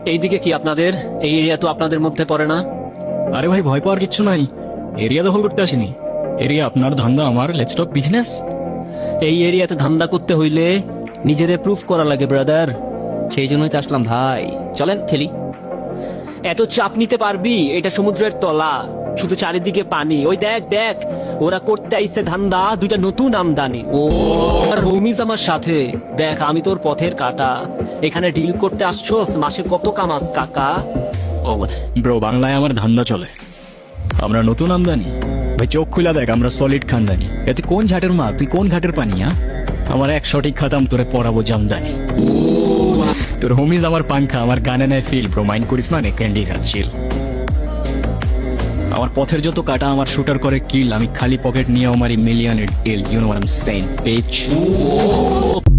এইদিকে কি আপনাদের? এই এরিয়া তো আপনাদের মধ্যে পড়ে না। আরে ভাই, ভয় পাওয়ার কিচ্ছু নাই। এরিয়া দখল করতে আসিনি। এরিয়া আপনার, ধান্দা আমার। Let's talk business. এই এরিয়াতে ধান্দা করতে হইলে নিজেরে প্রুফ করা লাগে ব্রাদার। সেই জন্যই তো আসলাম ভাই, চলেন খেলি। এত চাপ নিতে পারবি? এটা সমুদ্রের তলা, শুধু চারিদিকে পানি। ওই দেখ দেখ, ওরা করতে আইছে ধান্দা, দুইটা নতুন আমদানি। ও আর হোমিজ আমার সাথে। দেখ, আমি তোর পথের কাটা। এখানে ডিল করতে আসছোস, মাসে কত কামাস কাকা? ও ব্রো, বাংলায় আমার ধান্দা চলে। আমরা নতুন আমদানি। ভাই চোখ খুলা দেখ, আমরা সলিড খানদানি। এতে কোন ঝাটের মা, তুই কোন ঘাটের পানি? আমার এক সঠিক খাতাম তোরে পড়াবো জামদানি। তোর হোমিজ আমার পাংখা, আমার গানে নেয় ফিল। ব্রো মাইন্ড করিস না, নে ক্যান্ডি খাচ্ছিল। আমার পথের যত কাটা আমার শুটার করে কিল। আমি খালি পকেট নিয়ে আমার মিলিয়নের deal. You know what I am saying, beach.